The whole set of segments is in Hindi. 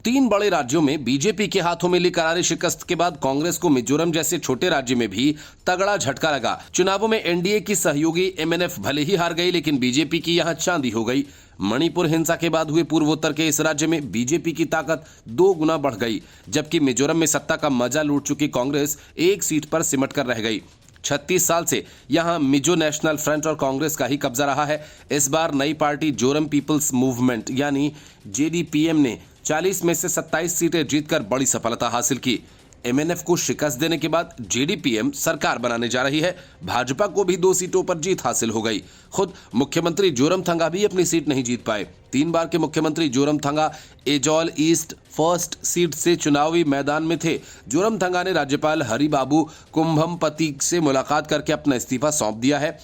तीन बड़े राज्यों में बीजेपी के हाथों मिली करारी शिकस्त के बाद कांग्रेस को मिजोरम जैसे छोटे राज्य में भी तगड़ा झटका लगा। चुनावों में एनडीए की सहयोगी एमएनएफ भले ही हार गई, लेकिन बीजेपी की यहां चांदी हो गई। मणिपुर हिंसा के बाद हुए पूर्वोत्तर के इस राज्य में बीजेपी की ताकत 2 गुना बढ़ गई, जबकि मिजोरम में सत्ता का मजा लूट चुकी कांग्रेस एक सीट पर सिमट कर रह गई। 36 साल से यहां मिजो नेशनल फ्रंट और कांग्रेस का ही कब्जा रहा है। इस बार नई पार्टी जोरम पीपल्स मूवमेंट यानी जेडीपीएम ने 40 में से 27 सीटें जीतकर बड़ी सफलता हासिल की। एमएनएफ को शिकस्त देने के बाद जेडीपीएम सरकार बनाने जा रही है। भाजपा को भी 2 सीटों पर जीत हासिल हो गई। खुद मुख्यमंत्री जोरमथंगा भी अपनी सीट नहीं जीत पाए। 3 बार के मुख्यमंत्री Zoramthanga Aizawl east first seat से चुनावी मैदान में थे। जोरमथंगा ने राज्यपाल हरिबाबू कुंभमपति से मुलाकात करके अपना इस्तीफा सौंप दिया है।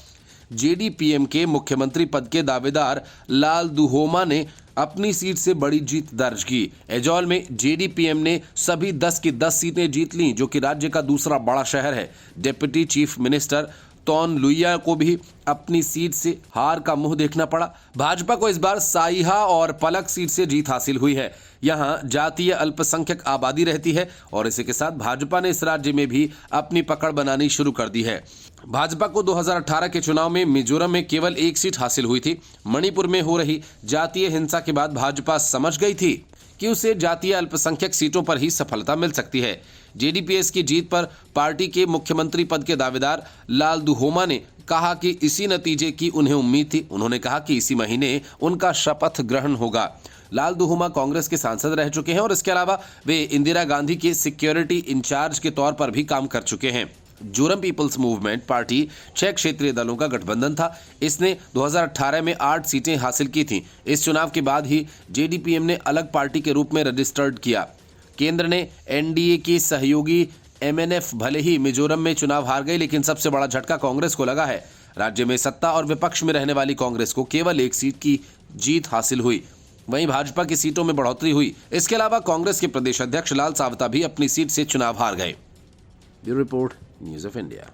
जेडीपीएम के मुख्यमंत्री पद के दावेदार लाल दुहोमा ने अपनी सीट से बड़ी जीत दर्ज की। एजॉल में जेडीपीएम ने सभी 10 की 10 सीटें जीत लीं, जो कि राज्य का दूसरा बड़ा शहर है। डिप्टी चीफ मिनिस्टर तौन लुइया को भी अपनी सीट से हार का मुंह देखना पड़ा। भाजपा को इस बार साइहा और पलक सीट से जीत हासिल हुई है। यहां जातीय अल्पसंख्यक आबादी रहती है और इसी के साथ भाजपा ने इस राज्य में भी अपनी पकड़ बनानी शुरू कर दी है। भाजपा को 2018 के चुनाव में मिजोरम में केवल 1 सीट हासिल हुई थी। मणिपुर में हो रही जातीय हिंसा के बाद भाजपा समझ गई थी कि उसे जातीय अल्पसंख्यक सीटों पर ही सफलता मिल सकती है। जेडीपीएस की जीत पर पार्टी के मुख्यमंत्री पद के दावेदार लाल दुहोमा ने कहा कि इसी नतीजे की उन्हें उम्मीद थी। उन्होंने कहा कि इसी महीने उनका शपथ ग्रहण होगा। लाल दुहोमा कांग्रेस के सांसद रह चुके हैं और इसके अलावा वे इंदिरा गांधी के सिक्योरिटी इंचार्ज के तौर पर भी काम कर चुके हैं। जोरम पीपल्स मूवमेंट पार्टी 6 क्षेत्रीय दलों का गठबंधन था। इसने 2018 में 8 सीटें हासिल की थीं। इस चुनाव के बाद ही जेडीपीएम ने अलग पार्टी के रूप में रजिस्टर्ड किया। केंद्र ने एनडीए की सहयोगी एमएनएफ भले ही मिजोरम में चुनाव हार गई, लेकिन सबसे बड़ा झटका कांग्रेस को लगा है। राज्य में सत्ता और विपक्ष में रहने वाली कांग्रेस को केवल 1 सीट की जीत हासिल हुई। वहीं भाजपा की सीटों में बढ़ोतरी हुई। इसके अलावा कांग्रेस के प्रदेश अध्यक्ष लाल सावता भी अपनी सीट से चुनाव हार गए। Bureau report, news of India.